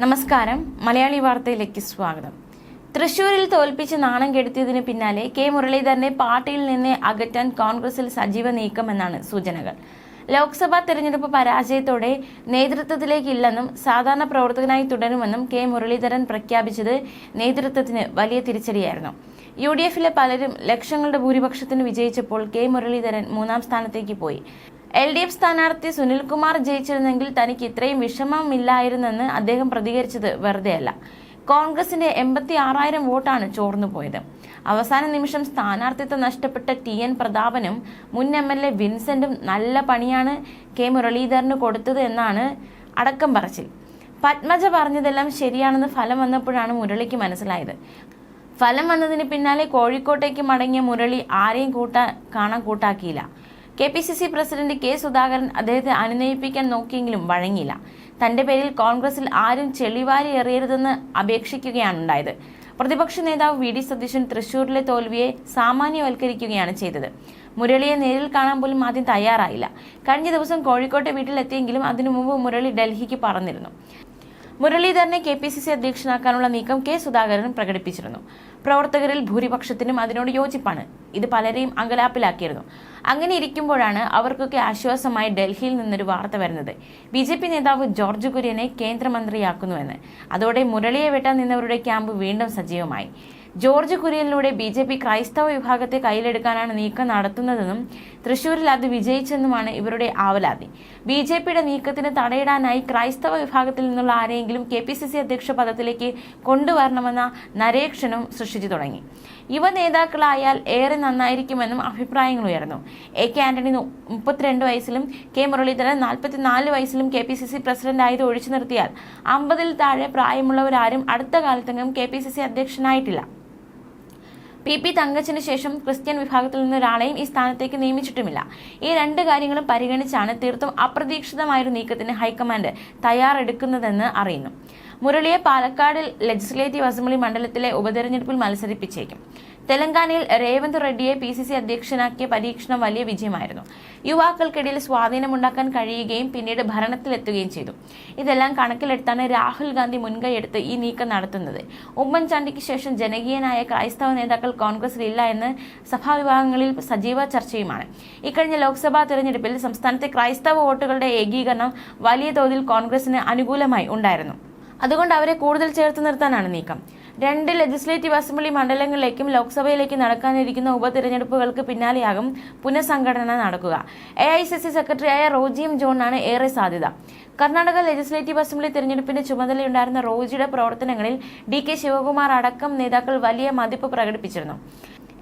നമസ്കാരം, മലയാളി വാർത്തയിലേക്ക് സ്വാഗതം. തൃശൂരിൽ തോൽപ്പിച്ച് നാണം കെടുത്തിയതിന് പിന്നാലെ കെ മുരളീധരനെ പാർട്ടിയിൽ നിന്ന് അകറ്റാൻ കോൺഗ്രസിൽ സജീവ നീക്കമെന്നാണ് സൂചനകൾ. ലോക്സഭാ തെരഞ്ഞെടുപ്പ് പരാജയത്തോടെ നേതൃത്വത്തിലേക്കില്ലെന്നും സാധാരണ പ്രവർത്തകനായി തുടരുമെന്നും കെ മുരളീധരൻ പ്രഖ്യാപിച്ചത് നേതൃത്വത്തിന് വലിയ തിരിച്ചടിയായിരുന്നു. UDF-ലെ പലരും ലക്ഷങ്ങളുടെ ഭൂരിപക്ഷത്തിന് വിജയിച്ചപ്പോൾ കെ മുരളീധരൻ മൂന്നാം സ്ഥാനത്തേക്ക് പോയി. LDF സ്ഥാനാർത്ഥി സുനിൽകുമാർ ജയിച്ചിരുന്നെങ്കിൽ തനിക്ക് ഇത്രയും വിഷമമില്ലായിരുന്നെന്ന് അദ്ദേഹം പ്രതികരിച്ചത് വെറുതെയല്ല. കോൺഗ്രസിന്റെ 86,000 വോട്ടാണ് ചോർന്നുപോയത്. അവസാന നിമിഷം സ്ഥാനാർത്ഥിത്വം നഷ്ടപ്പെട്ട TN പ്രതാപനും മുൻ MLA വിൻസെന്റും നല്ല പണിയാണ് കെ മുരളീധരന് കൊടുത്തത് എന്നാണ് അടക്കം പറച്ചിൽ. പത്മജ പറഞ്ഞതെല്ലാം ശരിയാണെന്ന് ഫലം വന്നപ്പോഴാണ് മുരളിക്ക് മനസ്സിലായത്. ഫലം വന്നതിന് പിന്നാലെ കോഴിക്കോട്ടേക്ക് മടങ്ങിയ മുരളി ആരെയും കാണാൻ കൂട്ടാക്കിയില്ല. KPCC പ്രസിഡന്റ് K സുധാകരൻ അദ്ദേഹത്തെ അനുനയിപ്പിക്കാൻ നോക്കിയെങ്കിലും വഴങ്ങിയില്ല. തന്റെ പേരിൽ കോൺഗ്രസിൽ ആരും ചെളിവാരി എറിയരുതെന്ന് അപേക്ഷിക്കുകയാണുണ്ടായത്. പ്രതിപക്ഷ നേതാവ് VD സതീശൻ തൃശൂരിലെ തോൽവിയെ സാമാന്യവൽക്കരിക്കുകയാണ് ചെയ്തത്. മുരളിയെ നേരിൽ കാണാൻ പോലും ആദ്യം തയ്യാറായില്ല. കഴിഞ്ഞ ദിവസം കോഴിക്കോട്ടെ വീട്ടിലെത്തിയെങ്കിലും അതിനു മുമ്പ് മുരളി ഡൽഹിക്ക് പറന്നിരുന്നു. മുരളീധരനെ KPCC അധ്യക്ഷനാക്കാനുള്ള നീക്കം K സുധാകരൻ പ്രകടിപ്പിച്ചിരുന്നു. പ്രവർത്തകരിൽ ഭൂരിപക്ഷത്തിനും അതിനോട് യോജിപ്പാണ്. ഇത് പലരെയും അങ്കലാപ്പിലാക്കിയിരുന്നു. അങ്ങനെ ഇരിക്കുമ്പോഴാണ് അവർക്കൊക്കെ ആശ്വാസമായി ഡൽഹിയിൽ നിന്നൊരു വാർത്ത വരുന്നത്. BJP നേതാവ് ജോർജ് കുര്യനെ കേന്ദ്രമന്ത്രിയാക്കുന്നുവെന്ന്. അതോടെ മുരളിയെ വെട്ടാൻ നിന്നവരുടെ ക്യാമ്പ് വീണ്ടും സജീവമായി. ജോർജ് കുര്യനിലൂടെ BJP ക്രൈസ്തവ വിഭാഗത്തെ കയ്യിലെടുക്കാനാണ് നീക്കം നടത്തുന്നതെന്നും തൃശൂരിൽ അത് വിജയിച്ചെന്നുമാണ് ഇവരുടെ ആവലാതി. BJPയുടെ നീക്കത്തിന് തടയിടാനായി ക്രൈസ്തവ വിഭാഗത്തിൽ നിന്നുള്ള ആരെയെങ്കിലും KPCC അധ്യക്ഷ പദത്തിലേക്ക് കൊണ്ടുവരണമെന്ന നരേക്ഷനും സൃഷ്ടിച്ചു തുടങ്ങി. യുവ നേതാക്കളായാൽ ഏറെ നന്നായിരിക്കുമെന്നും അഭിപ്രായങ്ങൾ ഉയർന്നു. AK ആന്റണി 32 വയസ്സിലും K മുരളീധരൻ 44 വയസ്സിലും KPCC പ്രസിഡന്റ് ആയത് ഒഴിച്ചു നിർത്തിയാൽ 50-ൽ താഴെ പ്രായമുള്ളവരാരും അടുത്ത കാലത്തെങ്കിലും KPCC അധ്യക്ഷനായിട്ടില്ല. PP തങ്കച്ചിന് ശേഷം ക്രിസ്ത്യൻ വിഭാഗത്തിൽ നിന്ന് ഒരാളെയും ഈ സ്ഥാനത്തേക്ക് നിയമിച്ചിട്ടുമില്ല. ഈ രണ്ട് കാര്യങ്ങളും പരിഗണിച്ചാണ് തീർത്തും അപ്രതീക്ഷിതമായൊരു നീക്കത്തിന് ഹൈക്കമാൻഡ് തയ്യാറെടുക്കുന്നതെന്ന് അറിയുന്നു. മുരളിയെ പാലക്കാട് ലെജിസ്ലേറ്റീവ് അസംബ്ലി മണ്ഡലത്തിലെ ഉപതെരഞ്ഞെടുപ്പിൽ മത്സരിപ്പിച്ചേക്കും. തെലങ്കാനയിൽ രേവന്ത് റെഡ്ഡിയെ PCC അധ്യക്ഷനാക്കിയ പരീക്ഷണം വലിയ വിജയമായിരുന്നു. യുവാക്കൾക്കിടയിൽ സ്വാധീനമുണ്ടാക്കാൻ കഴിയുകയും പിന്നീട് ഭരണത്തിലെത്തുകയും ചെയ്തു. ഇതെല്ലാം കണക്കിലെടുത്താണ് രാഹുൽ ഗാന്ധി മുൻകൈയെടുത്ത് ഈ നീക്കം നടത്തുന്നത്. ഉമ്മൻചാണ്ടിക്ക് ശേഷം ജനകീയനായ ക്രൈസ്തവ നേതാക്കൾ കോൺഗ്രസിലില്ല എന്ന് സഭാവിഭാഗങ്ങളിൽ സജീവ ചർച്ചയുമാണ്. ഇക്കഴിഞ്ഞ ലോക്സഭാ തെരഞ്ഞെടുപ്പിൽ സംസ്ഥാനത്തെ ക്രൈസ്തവ വോട്ടുകളുടെ ഏകീകരണം വലിയ തോതിൽ കോൺഗ്രസിന് അനുകൂലമായി ഉണ്ടായിരുന്നു. അതുകൊണ്ട് അവരെ കൂടുതൽ ചേർത്ത് നിർത്താനാണ് നീക്കം. 2 ലെജിസ്ലേറ്റീവ് അസംബ്ലി മണ്ഡലങ്ങളിലേക്കും ലോക്സഭയിലേക്ക് നടക്കാനിരിക്കുന്ന ഉപതെരഞ്ഞെടുപ്പുകൾക്ക് പിന്നാലെയാകും പുനഃസംഘടന നടക്കുക. AICC സെക്രട്ടറിയായ റോജി M. ജോണിനാണ് ഏറെ സാധ്യത. കർണാടക ലെജിസ്ലേറ്റീവ് അസംബ്ലി തെരഞ്ഞെടുപ്പിന്റെ ചുമതലയുണ്ടായിരുന്ന റോജിയുടെ പ്രവർത്തനങ്ങളിൽ DK ശിവകുമാർ അടക്കം നേതാക്കൾ വലിയ മതിപ്പ് പ്രകടിപ്പിച്ചിരുന്നു.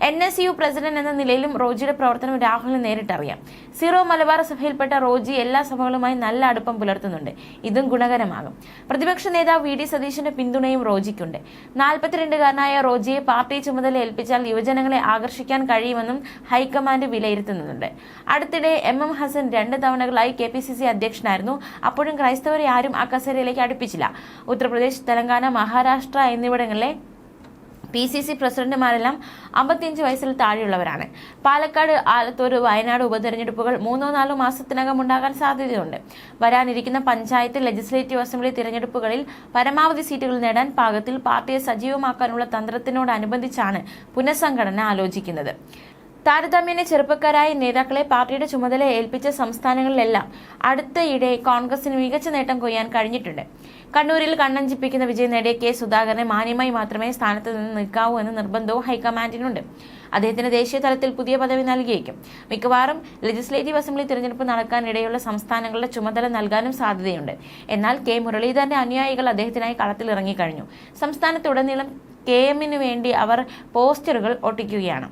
NSU പ്രസിഡന്റ് എന്ന നിലയിലും റോജിയുടെ പ്രവർത്തനം രാഹുലിന് നേരിട്ടറിയാം. സീറോ മലബാർ സഭയിൽപ്പെട്ട റോജി എല്ലാ സഭകളുമായി നല്ല അടുപ്പം പുലർത്തുന്നുണ്ട്. ഇതും ഗുണകരമാകും. പ്രതിപക്ഷ നേതാവ് VD സതീശന്റെ പിന്തുണയും റോജിക്കുണ്ട്. 42-കാരനായ റോജിയെ പാർട്ടി ചുമതല ഏൽപ്പിച്ചാൽ യുവജനങ്ങളെ ആകർഷിക്കാൻ കഴിയുമെന്നും ഹൈക്കമാൻഡ് വിലയിരുത്തുന്നുണ്ട്. അടുത്തിടെ MM ഹസൻ 2 തവണകളായി KPCC അധ്യക്ഷനായിരുന്നു. അപ്പോഴും ക്രൈസ്തവരെ ആരും ആ കസേരയിലേക്ക് അടുപ്പിച്ചില്ല. ഉത്തർപ്രദേശ്, തെലങ്കാന, മഹാരാഷ്ട്ര എന്നിവിടങ്ങളിലെ PCC പ്രസിഡന്റുമാരെല്ലാം 55 വയസ്സിൽ താഴെയുള്ളവരാണ്. പാലക്കാട്, ആലത്തൂർ, വയനാട് ഉപതെരഞ്ഞെടുപ്പുകൾ 3-4 മാസത്തിനകം ഉണ്ടാകാൻ സാധ്യതയുണ്ട്. വരാനിരിക്കുന്ന പഞ്ചായത്ത്, ലെജിസ്ലേറ്റീവ് അസംബ്ലി തിരഞ്ഞെടുപ്പുകളിൽ പരമാവധി സീറ്റുകൾ നേടാൻ പാകത്തിൽ പാർട്ടിയെ സജീവമാക്കാനുള്ള തന്ത്രത്തിനോടനുബന്ധിച്ചാണ് പുനഃസംഘടന ആലോചിക്കുന്നത്. താരതമ്യേന ചെറുപ്പക്കാരായ നേതാക്കളെ പാർട്ടിയുടെ ചുമതല ഏൽപ്പിച്ച സംസ്ഥാനങ്ങളിലെല്ലാം അടുത്തയിടെ കോൺഗ്രസിന് മികച്ച നേട്ടം കൊയ്യാൻ കഴിഞ്ഞിട്ടുണ്ട്. കണ്ണൂരിൽ കണ്ണഞ്ചിപ്പിക്കുന്ന വിജയം നേടിയ K സുധാകരനെ മാന്യമായി മാത്രമേ സ്ഥാനത്ത് നിന്ന് നിൽക്കാവൂ എന്ന നിർബന്ധവും ഹൈക്കമാൻഡിനുണ്ട്. അദ്ദേഹത്തിന് ദേശീയ തലത്തിൽ പുതിയ പദവി നൽകിയേക്കും. മിക്കവാറും ലെജിസ്ലേറ്റീവ് അസംബ്ലി തിരഞ്ഞെടുപ്പ് നടക്കാനിടയുള്ള സംസ്ഥാനങ്ങളുടെ ചുമതല നൽകാനും സാധ്യതയുണ്ട്. എന്നാൽ K മുരളീധരന്റെ അനുയായികൾ അദ്ദേഹത്തിനായി കളത്തിലിറങ്ങിക്കഴിഞ്ഞു. സംസ്ഥാനത്തുടനീളം KM-ന് വേണ്ടി അവർ പോസ്റ്ററുകൾ ഒട്ടിക്കുകയാണ്.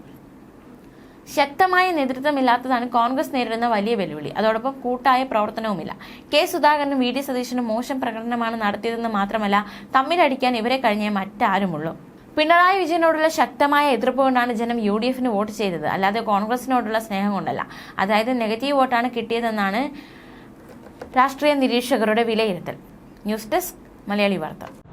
ശക്തമായ നേതൃത്വമില്ലാത്തതാണ് കോൺഗ്രസ് നേരിടുന്ന വലിയ വെല്ലുവിളി. അതോടൊപ്പം കൂട്ടായ പ്രവർത്തനവുമില്ല. K സുധാകരനും VD സതീശനും മോശം പ്രകടനമാണ് നടത്തിയതെന്ന് മാത്രമല്ല, തമ്മിലടിക്കാൻ ഇവരെ കഴിഞ്ഞേ മറ്റാരുമുള്ളൂ. പിണറായി വിജയനോടുള്ള ശക്തമായ എതിർപ്പ് കൊണ്ടാണ് ജനം UDF-ന് വോട്ട് ചെയ്തത്, അല്ലാതെ കോൺഗ്രസിനോടുള്ള സ്നേഹം കൊണ്ടല്ല. അതായത് നെഗറ്റീവ് വോട്ടാണ് കിട്ടിയതെന്നാണ് രാഷ്ട്രീയ നിരീക്ഷകരുടെ വിലയിരുത്തൽ. ന്യൂസ് ഡെസ്ക്, മലയാളി വാർത്ത.